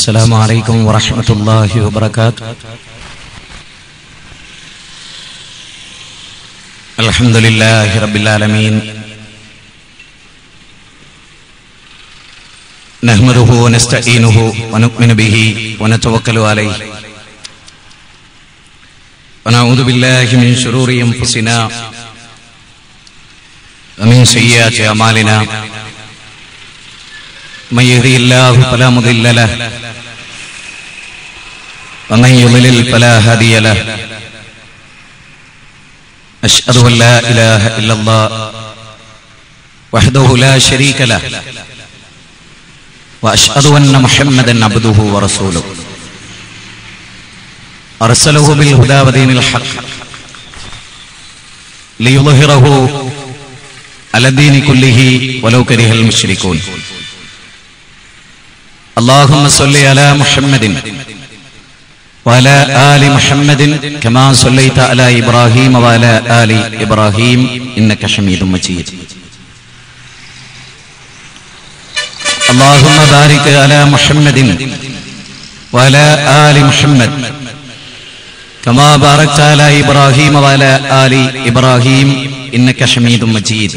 السلام عليكم ورحمة الله وبركاته. الحمد لله رب العالمين، نحمده ونستعينه ونؤمن به ونتوكل عليه، ونعوذ بالله من شرور أنفسنا ومن سيئات أعمالنا، من يهده الله فلا مضل له ومن يضلل فلا هادي له. أشهد أن لا إله إلا الله وحده لا شريك له، وأشهد أن محمدا عبده ورسوله، أرسله بالهدى ودين الحق ليظهره على الدين كله ولو كره المشركون. اللهم صل على محمد وعلى آل محمد كما صليت على إبراهيم وعلى آل إبراهيم إنك حميد مجيد. اللهم بارك على محمد وعلى آل محمد كما باركت على إبراهيم وعلى آل إبراهيم إنك حميد مجيد.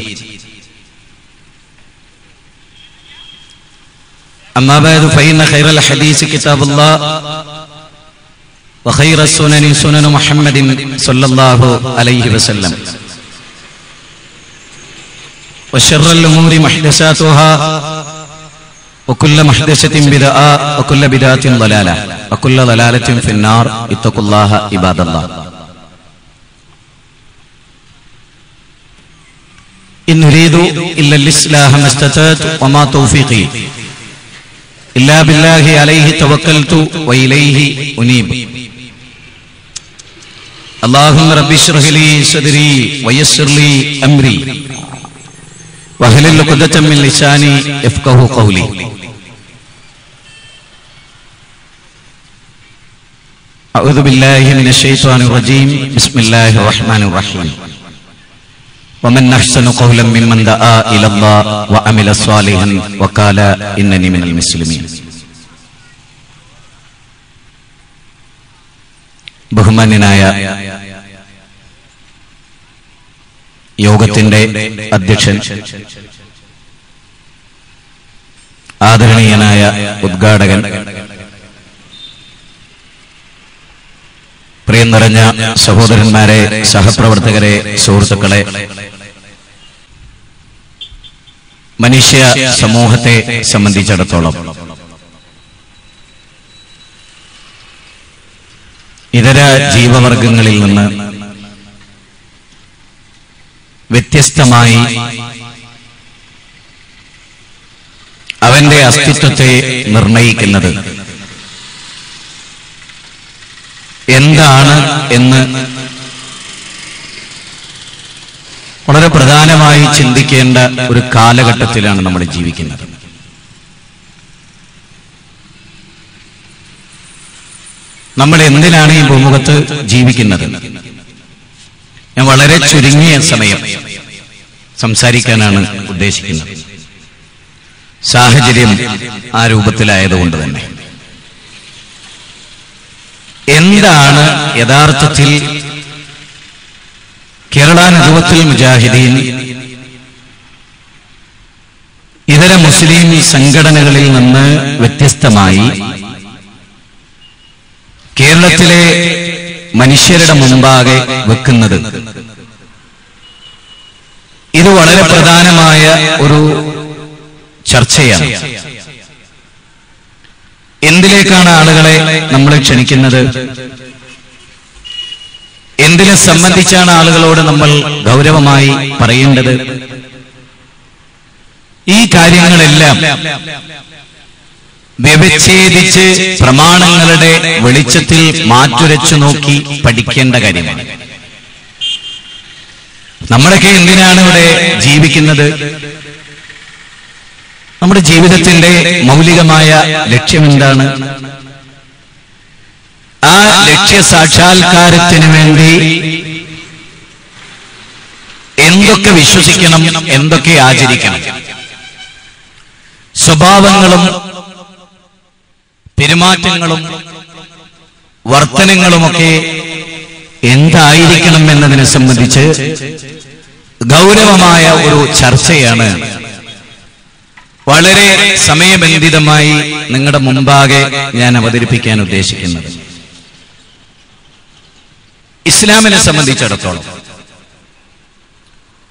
أما بعد، فإن خير الحديث كتاب الله، وخير السنن سنن محمد صلى الله عليه وسلم، وشر الأمور محدثاتها، وكل محدثة بدعة، وكل بدعة ضلالة، وكل ضلالة في النار. اتقوا الله عباد الله. إن نريد إلا الإصلاح ما استطعت وما توفيقي إلا بالله عليه توكلت وإليه أنيب. اللهم رب اشرح لي صدري ويسر لي أمري واحلل عقدة من لساني يفقهوا قولي. أعوذ بالله من الشيطان الرجيم. بسم الله الرحمن الرحيم. ومن أحسن قولا ممن دعا إلى الله وعمل صالحا وقال إنني من المسلمين. ബഹുമാന്യനായ യോഗത്തിന്റെ അധ്യക്ഷൻ, ആദരണീയനായ ഉദ്ഘാടകൻ, പ്രിയം നിറഞ്ഞ സഹോദരന്മാരെ, സഹപ്രവർത്തകരെ, സുഹൃത്തുക്കളെ, മനുഷ്യ സമൂഹത്തെ സംബന്ധിച്ചിടത്തോളം ഇതര ജീവവർഗങ്ങളിൽ നിന്ന് വ്യത്യസ്തമായി അവന്റെ അസ്തിത്വത്തെ നിർണയിക്കുന്നത് എന്താണ് എന്ന് വളരെ പ്രധാനമായി ചിന്തിക്കേണ്ട ഒരു കാലഘട്ടത്തിലാണ് നമ്മൾ ജീവിക്കുന്നത്. നമ്മൾ എന്തിനാണ് ഈ ഭൂമുഖത്ത് ജീവിക്കുന്നത്? ഞാൻ വളരെ ചുരുങ്ങിയ സമയം സംസാരിക്കാനാണ് ഉദ്ദേശിക്കുന്നത്, സാഹചര്യം ആ രൂപത്തിലായതുകൊണ്ട് തന്നെ. എന്താണ് യഥാർത്ഥത്തിൽ കേരള നദുവത്തുൽ മുജാഹിദീൻ ഇതര മുസ്ലിം സംഘടനകളിൽ നിന്ന് വ്യത്യസ്തമായി കേരളത്തിലെ മനുഷ്യരുടെ മുമ്പാകെ വെക്കുന്നത്? ഇത് വളരെ പ്രധാനമായ ഒരു ചർച്ചയാണ്. എന്തിലേക്കാണ് ആളുകളെ നമ്മൾ ക്ഷണിക്കുന്നത്? എന്തിനെ സംബന്ധിച്ചാണ് ആളുകളോട് നമ്മൾ ഗൗരവമായി പറയേണ്ടത്? ഈ കാര്യങ്ങളെല്ലാം വ്യവച്ഛേദിച്ച് പ്രമാണങ്ങളുടെ വെളിച്ചത്തിൽ മാറ്റുരച്ചു നോക്കി പഠിക്കേണ്ട കാര്യമാണ്. നമ്മളൊക്കെ എന്തിനാണ് ഇവിടെ ജീവിക്കുന്നത്? നമ്മുടെ ജീവിതത്തിന്റെ മൗലികമായ ലക്ഷ്യമെന്താണ്? ആ ലക്ഷ്യ സാക്ഷാത്കാരത്തിന് വേണ്ടി എന്തൊക്കെ വിശ്വസിക്കണം, എന്തൊക്കെ ആചരിക്കണം? സ്വഭാവങ്ങളും പെരുമാറ്റങ്ങളും വർത്തനങ്ങളുമൊക്കെ എന്തായിരിക്കണം എന്നതിനെ സംബന്ധിച്ച് ഗൗരവമായ ഒരു ചർച്ചയാണ് വളരെ സമയബന്ധിതമായി നിങ്ങളുടെ മുമ്പാകെ ഞാൻ അവതരിപ്പിക്കാൻ ഉദ്ദേശിക്കുന്നത്. ഇസ്ലാമിനെ സംബന്ധിച്ചിടത്തോളം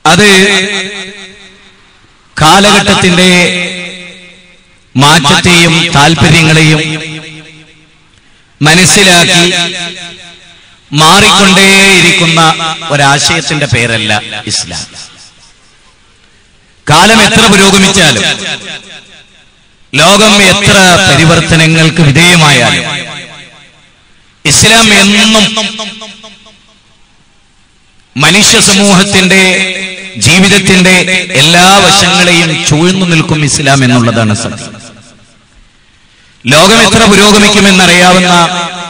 അത് കാലഘട്ടത്തിന്റെ മാറ്റത്തെയും താല്പര്യങ്ങളെയും മനസ്സിലാക്കി മാറിക്കൊണ്ടേയിരിക്കുന്ന ഒരാശയത്തിന്റെ പേരല്ല ഇസ്ലാം. കാലം എത്ര പുരോഗമിച്ചാലും ലോകം എത്ര പരിവർത്തനങ്ങൾക്ക് വിധേയമായാലും ഇസ്ലാം എന്നും മനുഷ്യ സമൂഹത്തിന്റെ ജീവിതത്തിന്റെ എല്ലാ വശങ്ങളെയും ചൂഴ്ന്നു നിൽക്കും ഇസ്ലാം എന്നുള്ളതാണ് സത്യം. ലോകം എത്ര പുരോഗമിക്കുമെന്നറിയാവുന്ന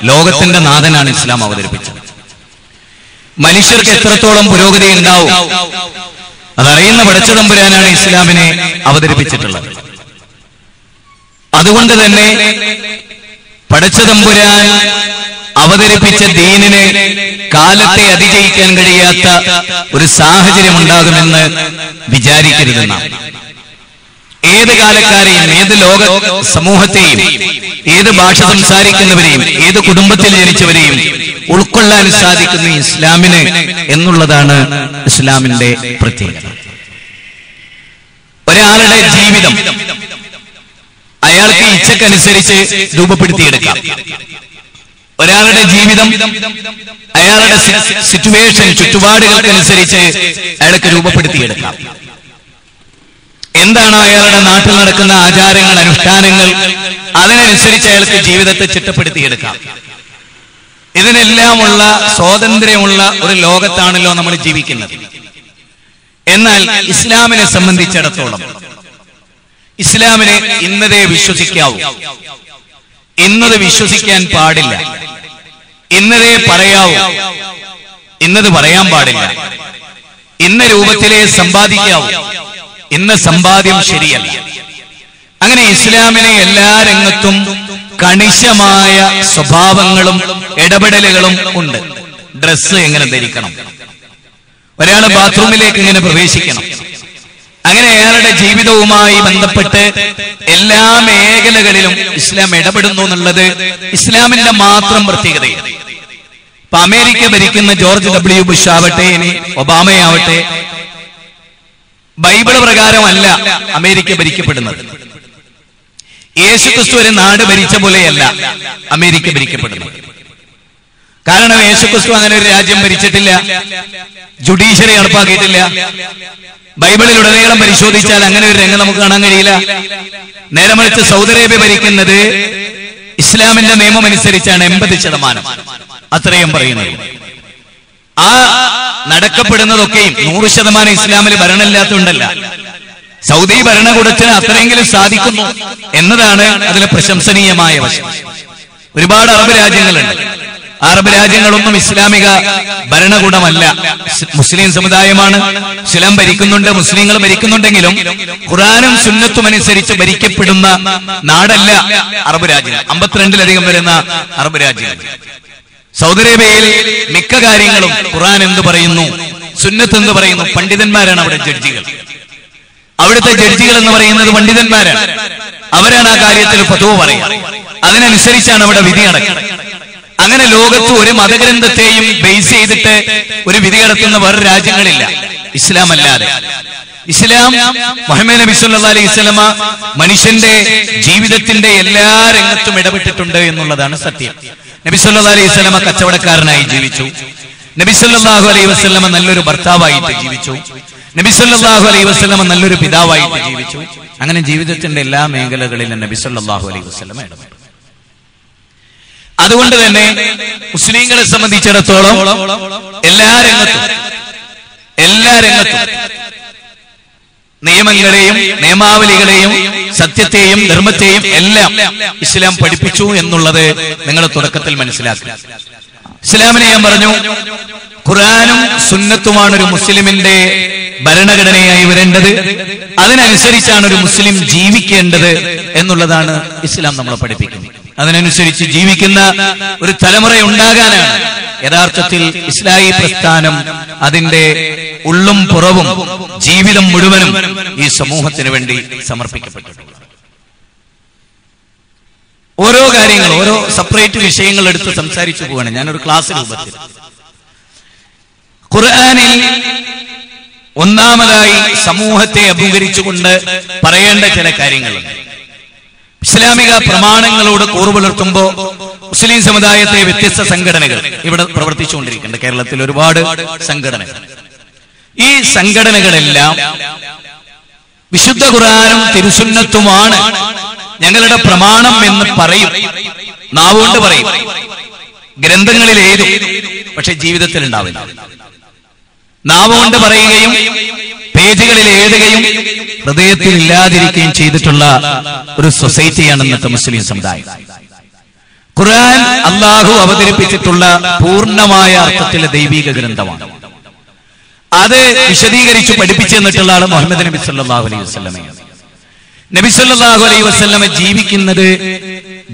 ലോകത്തിന്റെ നാഥനാണ് ഇസ്ലാം അവതരിപ്പിച്ചത്. മനുഷ്യർക്ക് എത്രത്തോളം പുരോഗതി ഉണ്ടാവും അതറിയുന്ന പടച്ചതമ്പുരാനാണ് ഇസ്ലാമിനെ അവതരിപ്പിച്ചിട്ടുള്ളത്. അതുകൊണ്ട് തന്നെ പടച്ചതമ്പുരാൻ അവതരിപ്പിച്ച ദീനിന് കാലത്തെ അതിജയിക്കാൻ കഴിയാത്ത ഒരു സാഹചര്യം ഉണ്ടാകുമെന്ന് വിചാരിക്കരുതെന്നാണ്. ഏത് കാലക്കാരെയും ഏത് ലോക സമൂഹത്തെയും ഏത് ഭാഷ സംസാരിക്കുന്നവരെയും ഏത് കുടുംബത്തിൽ ജനിച്ചവരെയും ഉൾക്കൊള്ളാൻ സാധിക്കുന്ന ഇസ്ലാമിന് എന്നുള്ളതാണ് ഇസ്ലാമിന്റെ പ്രത്യേകത. ഒരാളുടെ ജീവിതം അയാൾക്ക് ഇച്ഛക്കനുസരിച്ച് രൂപപ്പെടുത്തിയെടുക്കാം. ഒരാളുടെ ജീവിതം അയാളുടെ സിറ്റുവേഷൻ ചുറ്റുപാടുകൾക്കനുസരിച്ച് അയാൾക്ക് രൂപപ്പെടുത്തിയെടുക്കാം. എന്താണോ അയാളുടെ നാട്ടിൽ നടക്കുന്ന ആചാരങ്ങൾ അനുഷ്ഠാനങ്ങൾ അതിനനുസരിച്ച് അയാൾക്ക് ജീവിതത്തെ ചിട്ടപ്പെടുത്തിയെടുക്കാം. ഇതിനെല്ലാമുള്ള സ്വാതന്ത്ര്യമുള്ള ഒരു ലോകത്താണല്ലോ നമ്മൾ ജീവിക്കുന്നത്. എന്നാൽ ഇസ്ലാമിനെ സംബന്ധിച്ചിടത്തോളം ഇസ്ലാമിനെ ഇന്നതേ വിശ്വസിക്കാവൂ, ഇന്നത് വിശ്വസിക്കാൻ പാടില്ല, ഇന്നതേ പറയാവൂ, ഇന്നത് പറയാൻ പാടില്ല, ഇന്ന രൂപത്തിലേ സമ്പാദിക്കാവൂ, ഇന്ന സമ്പാദ്യം ശരിയല്ല. അങ്ങനെ ഇസ്ലാമിനെ എല്ലാ രംഗത്തും കണിശമായ സ്വഭാവങ്ങളും ഇടപെടലുകളും ഉണ്ട്. ഡ്രസ്സ് എങ്ങനെ ധരിക്കണം, ഒരാൾ ബാത്റൂമിലേക്ക് എങ്ങനെ പ്രവേശിക്കണം, അങ്ങനെ അയാളുടെ ജീവിതവുമായി ബന്ധപ്പെട്ട് എല്ലാ മേഖലകളിലും ഇസ്ലാം ഇടപെടുന്നു എന്നുള്ളത് ഇസ്ലാമിന്റെ മാത്രം പ്രത്യേകതയാണ്. ഇപ്പൊ അമേരിക്ക ഭരിക്കുന്ന ജോർജ് ഡബ്ല്യു ബുഷ് ആവട്ടെ, ഇനി ഒബാമയാവട്ടെ, ബൈബിള് പ്രകാരമല്ല അമേരിക്ക ഭരിക്കപ്പെടുന്നത്. യേശുക്രിസ്തു ഒരു നാട് ഭരിച്ച പോലെയല്ല അമേരിക്ക ഭരിക്കപ്പെടുന്നത്. കാരണം യേശുക്രിസ്തു അങ്ങനെ ഒരു രാജ്യം ഭരിച്ചിട്ടില്ല, ജുഡീഷ്യറി നടപ്പാക്കിയിട്ടില്ല. ബൈബിളിലുടനീളം പരിശോധിച്ചാൽ അങ്ങനെ ഒരു രംഗം നമുക്ക് കാണാൻ കഴിയില്ല. നേരെ മറിച്ച് സൗദി അറേബ്യ ഭരിക്കുന്നത് ഇസ്ലാമിന്റെ നിയമം അനുസരിച്ചാണ് 80%. അത്രയും പറയുന്നത്. ആ നടക്കപ്പെടുന്നതൊക്കെയും 100% ഇസ്ലാമിൽ ഭരണമില്ലാത്തതുകൊണ്ടല്ല, സൗദി ഭരണകൂടത്തിന് അത്രയെങ്കിലും സാധിക്കുന്നു എന്നതാണ് അതിലെ പ്രശംസനീയമായ വശം. ഒരുപാട് അറബ് രാജ്യങ്ങളുണ്ട്. അറബ് രാജ്യങ്ങളൊന്നും ഇസ്ലാമിക ഭരണകൂടമല്ല, മുസ്ലിം സമുദായമാണ്. ഇസ്ലാം ഭരിക്കുന്നുണ്ട്, മുസ്ലിങ്ങൾ ഭരിക്കുന്നുണ്ടെങ്കിലും ഖുർആനും സുന്നത്തും അനുസരിച്ച് ഭരിക്കപ്പെടുന്ന നാടല്ല അറബ് രാജ്യങ്ങൾ. 52-ലധികം വരുന്ന അറബ് രാജ്യങ്ങൾ. സൗദി അറേബ്യയിൽ മിക്ക കാര്യങ്ങളും ഖുർആൻ എന്ത് പറയുന്നു, സുന്നത്ത് എന്ത് പറയുന്നു, പണ്ഡിതന്മാരാണ് അവിടെ ജഡ്ജികൾ. അവിടുത്തെ ജഡ്ജികൾ എന്ന് പറയുന്നത് പണ്ഡിതന്മാരാണ്. അവരാണ് ആ കാര്യത്തിൽ ഫത്വ പറയുക. അതിനനുസരിച്ചാണ് അവിടെ വിധി നടക്കുന്നത്. അങ്ങനെ ലോകത്ത് ഒരു മതഗ്രന്ഥത്തെയും ബേസ് ചെയ്തിട്ട് ഒരു വിധി നടത്തുന്ന വേറെ രാജ്യങ്ങളില്ല ഇസ്ലാം അല്ലാതെ. ഇസ്ലാം മുഹമ്മദ് നബി സല്ലല്ലാഹു അലൈഹി വസല്ലമ മനുഷ്യന്റെ ജീവിതത്തിന്റെ എല്ലാ രംഗത്തും ഇടപെട്ടിട്ടുണ്ട് എന്നുള്ളതാണ് സത്യം. നബി സല്ലല്ലാഹു അലൈഹി വസല്ലമ കച്ചവടക്കാരനായി ജീവിച്ചു. നബി സല്ലല്ലാഹു അലൈഹി വസല്ലമ നല്ലൊരു ഭർത്താവായിട്ട് ജീവിച്ചു. നബി സല്ലല്ലാഹു അലൈഹി വസല്ലമ നല്ലൊരു പിതാവായിട്ട് ജീവിച്ചു. അങ്ങനെ ജീവിതത്തിന്റെ എല്ലാ മേഖലകളിലും നബി സല്ലല്ലാഹു അലൈഹി വസല്ലമ ഇടപെട്ടു. അതുകൊണ്ട് തന്നെ മുസ്ലിങ്ങളെ സംബന്ധിച്ചിടത്തോളം എല്ലാ രംഗത്തും നിയമങ്ങളെയും നിയമാവലികളെയും സത്യത്തെയും ധർമ്മത്തെയും എല്ലാം ഇസ്ലാം പഠിപ്പിച്ചു എന്നുള്ളത് നിങ്ങൾ തുടക്കത്തിൽ മനസ്സിലാക്കുക. ഇസ്ലാമിനെ ഞാൻ പറഞ്ഞു, ഖുർആനും സുന്നത്തുമാണ് ഒരു മുസ്ലിമിന്റെ ഭരണഘടനയായി വരേണ്ടത്. അതിനനുസരിച്ചാണ് ഒരു മുസ്ലിം ജീവിക്കേണ്ടത് എന്നുള്ളതാണ് ഇസ്ലാം നമ്മളെ പഠിപ്പിക്കുന്നത്. അതിനനുസരിച്ച് ജീവിക്കുന്ന ഒരു തലമുറ ഉണ്ടാകാനാണ് യഥാർത്ഥത്തിൽ ഇസ്ലാഹി പ്രസ്ഥാനം അതിന്റെ ഉള്ളും പുറവും ജീവിതം മുഴുവനും ഈ സമൂഹത്തിന് വേണ്ടി സമർപ്പിക്കപ്പെട്ടിട്ടുള്ളത്. ഓരോ കാര്യങ്ങൾ, ഓരോ സെപ്പറേറ്റ് വിഷയങ്ങൾ എടുത്ത് സംസാരിച്ചു പോവാണ് ഞാനൊരു ക്ലാസ് രൂപത്തിൽ. ഖുർആനിൽ ഒന്നാമതായി സമൂഹത്തെ അഭിമുഖീകരിച്ചുകൊണ്ട് പറയേണ്ട ചില കാര്യങ്ങളുണ്ട്. ഇസ്ലാമിക പ്രമാണങ്ങളോട് കൂറുപുലർത്തുമ്പോൾ മുസ്ലിം സമുദായത്തെ വ്യത്യസ്ത സംഘടനകൾ ഇവിടെ പ്രവർത്തിച്ചുകൊണ്ടിരിക്കുന്നുണ്ട്. കേരളത്തിൽ ഒരുപാട് സംഘടനകൾ. ഈ സംഘടനകളെല്ലാം വിശുദ്ധ ഖുർആനും തിരുസുന്നത്തുമാണ് ഞങ്ങളുടെ പ്രമാണം എന്ന് പറയും, നാവുകൊണ്ട് പറയും, ഗ്രന്ഥങ്ങളിൽ എഴുതും, പക്ഷെ ജീവിതത്തിൽ ഉണ്ടാവില്ല. നാവുകൊണ്ട് പറയുകയും പേജുകളിൽ എഴുതുകയും ഹൃദയത്തിൽ ഇല്ലാതിരിക്കുകയും ചെയ്തിട്ടുള്ള ഒരു സൊസൈറ്റിയാണ് ഇന്നത്തെ മുസ്ലിം സമുദായം. ഖുർആൻ അല്ലാഹു അവതരിപ്പിച്ചിട്ടുള്ള പൂർണ്ണമായ അർത്ഥത്തിലെ ദൈവിക ഗ്രന്ഥമാണ്. അത് വിശദീകരിച്ചു പഠിപ്പിച്ചു തന്നിട്ടുള്ള ആള് മുഹമ്മദ് നബി സല്ലല്ലാഹു അലൈഹി വസല്ലമയാണ്. നബി സല്ലല്ലാഹു അലൈഹി വസല്ലമ ജീവിക്കുന്നത്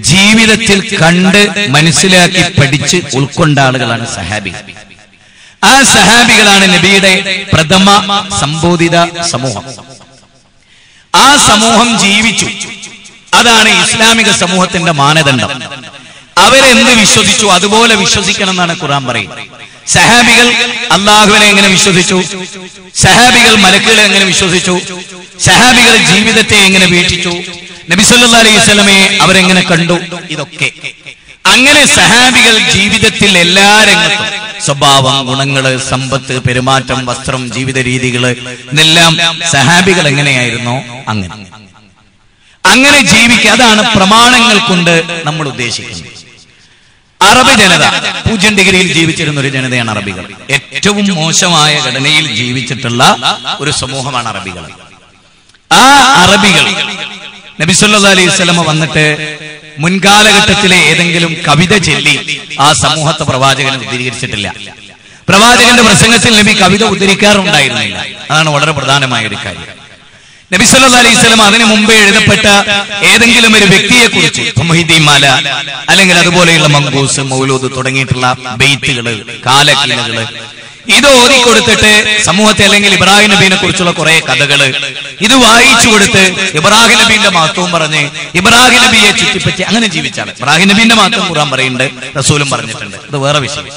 ജീവിതത്തിൽ കണ്ട് മനസ്സിലാക്കി പഠിച്ച് ഉൾക്കൊണ്ട ആളുകളാണ് സഹാബികൾ. ആ സഹാബികളാണ് നബിയുടെ പ്രഥമ സംബോധിത സമൂഹം. ആ സമൂഹം ജീവിച്ചു. അതാണ് ഇസ്ലാമിക സമൂഹത്തിന്റെ മാനദണ്ഡം. അവരെന്ത് വിശ്വസിച്ചു അതുപോലെ വിശ്വസിക്കണം എന്നാണ് ഖുർആൻ പറയുന്നത്. സഹാബികൾ അല്ലാഹുവിനെ എങ്ങനെ വിശ്വസിച്ചു, സഹാബികൾ മലക്കുകളെ എങ്ങനെ വിശ്വസിച്ചു, സഹാബികൾ ജീവിതത്തെ എങ്ങനെ വീക്ഷിച്ചു, നബി സല്ലല്ലാഹു അലൈഹി വസല്ലമയെ അവരെങ്ങനെ കണ്ടു, ഇതൊക്കെ അങ്ങനെ സഹാബികൾ ജീവിതത്തിൽ എല്ലാ രംഗത്തും സ്വഭാവം, ഗുണങ്ങള്, സമ്പത്ത്, പെരുമാറ്റം, വസ്ത്രം, ജീവിത രീതികള് ഇതെല്ലാം സഹാബികൾ എങ്ങനെയായിരുന്നോ അങ്ങനെ ജീവിക്കുക. അതാണ് പ്രമാണങ്ങൾ കൊണ്ട് നമ്മൾ ഉദ്ദേശിക്കുന്നത്. അറബ് ജനത 0 ഡിഗ്രിയിൽ ജീവിച്ചിരുന്ന ഒരു ജനതയാണ് അറബികൾ. ഏറ്റവും മോശമായ ഘടനയിൽ ജീവിച്ചിട്ടുള്ള ഒരു സമൂഹമാണ് അറബികൾ. ആ അറബികൾ നബി സല്ലല്ലാഹു അലൈഹി വസല്ലമ വന്നിട്ട് മുൻകാലഘട്ടത്തിലെ ഏതെങ്കിലും കവിത ചൊല്ലി ആ സമൂഹത്തെ പ്രവാചകൻ ഉദ്ധരിച്ചിട്ടില്ല. പ്രവാചകന്റെ പ്രസംഗത്തിൽ നബി കവിത ഉദ്ധരിക്കാറുണ്ടായിരുന്നില്ല. അതാണ് വളരെ പ്രധാനമായ ഒരു കാര്യം. നബി സല്ലല്ലാഹു അലൈഹി വസല്ലം അതിനു മുമ്പേ എഴുതപ്പെട്ട ഏതെങ്കിലും ഒരു വ്യക്തിയെ കുറിച്ച് മുഹീദ്ദീൻമാല അല്ലെങ്കിൽ അതുപോലെയുള്ള മങ്കൂസ്, മൗലൂദ് തുടങ്ങിയിട്ടുള്ള ബെയ്ത്തുകള്, കാലക്കിലകള് ഇത് ഓതിക്കൊടുത്തിട്ട് സമൂഹത്തെ, അല്ലെങ്കിൽ ഇബ്രാഹിം നബീനെ കുറിച്ചുള്ള കുറെ കഥകള് ഇത് വായിച്ചു കൊടുത്ത് ഇബ്രാഹിം നബീന്റെ മഹത്വവും പറഞ്ഞ് ഇബ്രാഹിം നബിയെ ചുറ്റിപ്പറ്റി അങ്ങനെ ജീവിച്ചാണ്. ഇബ്രാഹിം നബീന്റെ മഹത്വം ഖുർആൻ പറയുന്നുണ്ട്, റസൂലും പറഞ്ഞിട്ടുണ്ട്, അത് വേറെ വിഷയം.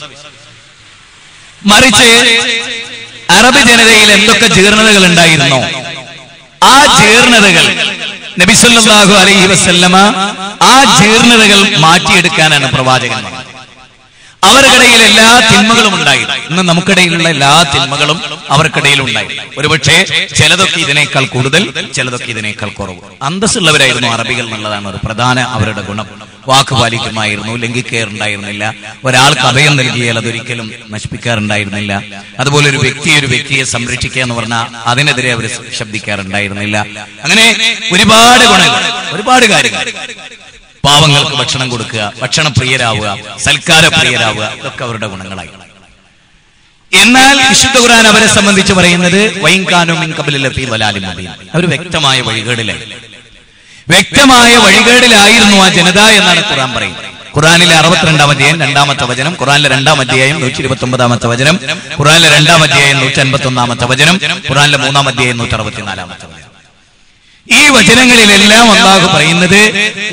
മറിച്ച് അറബ് ജനതയിൽ എന്തൊക്കെ ജീർണതകൾ ഉണ്ടായിരുന്നോ ആ ജീർണതകൾ നബി സല്ലല്ലാഹു അലൈഹി വസല്ലമ ആ ജീർണതകൾ മാറ്റിയെടുക്കാനാണ് പ്രവാചകൻ. അവർക്കിടയിൽ എല്ലാ തിന്മകളും ഉണ്ടായിരുന്നു. ഇന്ന് നമുക്കിടയിലുള്ള എല്ലാ തിന്മകളും അവർക്കിടയിൽ ഉണ്ടായി. ഒരുപക്ഷെ ചിലതൊക്കെ ഇതിനേക്കാൾ കൂടുതൽ, ചിലതൊക്കെ ഇതിനേക്കാൾ കുറവ്. അന്തസ്സുള്ളവരായിരുന്നു അറബികൾ എന്നുള്ളതാണ് ഒരു പ്രധാന അവരുടെ ഗുണം. വാക്ക് പാലിക്കുമായിരുന്നു, ലംഘിക്കാറുണ്ടായിരുന്നില്ല. ഒരാൾക്ക് അഭയം നൽകിയാൽ അതൊരിക്കലും നശിപ്പിക്കാറുണ്ടായിരുന്നില്ല. അതുപോലെ ഒരു വ്യക്തിയെ സംരക്ഷിക്കുക എന്ന് പറഞ്ഞാൽ അതിനെതിരെ അവർ ശബ്ദിക്കാറുണ്ടായിരുന്നില്ല. അങ്ങനെ ഒരുപാട് ഗുണങ്ങൾ, ഒരുപാട് കാര്യങ്ങൾ. പാവങ്ങൾക്ക് ഭക്ഷണം കൊടുക്കുക, ഭക്ഷണപ്രിയരാവുക, സൽക്കാരപ്രിയരാവുക, ഇതൊക്കെ അവരുടെ ഗുണങ്ങളായി. എന്നാൽ വിശുദ്ധ ഖുർആൻ അവരെ സംബന്ധിച്ച് പറയുന്നത് വൈൻകാനു മിൻ ഖബ്ലി ലഫീ വലാലിൻ മുബീൻ. അവർ വ്യക്തമായ വഴികേടിലായിരുന്നു ആ ജനത എന്നാണ് ഖുർആൻ പറയുന്നത്. ഖുർആനിലെ 62-ാം അധ്യായം 2-ാമത്തെ വചനം, ഖുർആനിലെ 2-ാം അധ്യായം 129-ാമത്തെ വചനം, ഖുർആനിലെ 2-ാം അധ്യായം 151-ാമത്തെ വചനം, ഖുർആനിലെ 3-ാം അധ്യായം 164-ാമത്തെ വചനം. ഈ വചനങ്ങളിലെല്ലാം അല്ലാഹു പറയുന്നത്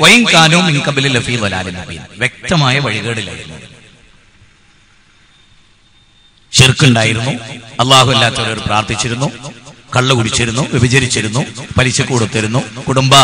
വൈൻകാനു മിൻ ഖബ്ലി ലഫീ വലാലിൻ മുബീൻ, വ്യക്തമായ വഴികേടിലായിരുന്നു. ശിർക്കുണ്ടായിരുന്നു, അല്ലാഹു അല്ലാത്തവരോട് പ്രാർത്ഥിച്ചിരുന്നു, കള്ളു കുടിച്ചിരുന്നു, വ്യഭിചരിച്ചിരുന്നു, പലിശ കൊടുത്തിരുന്നു, കുടുംബ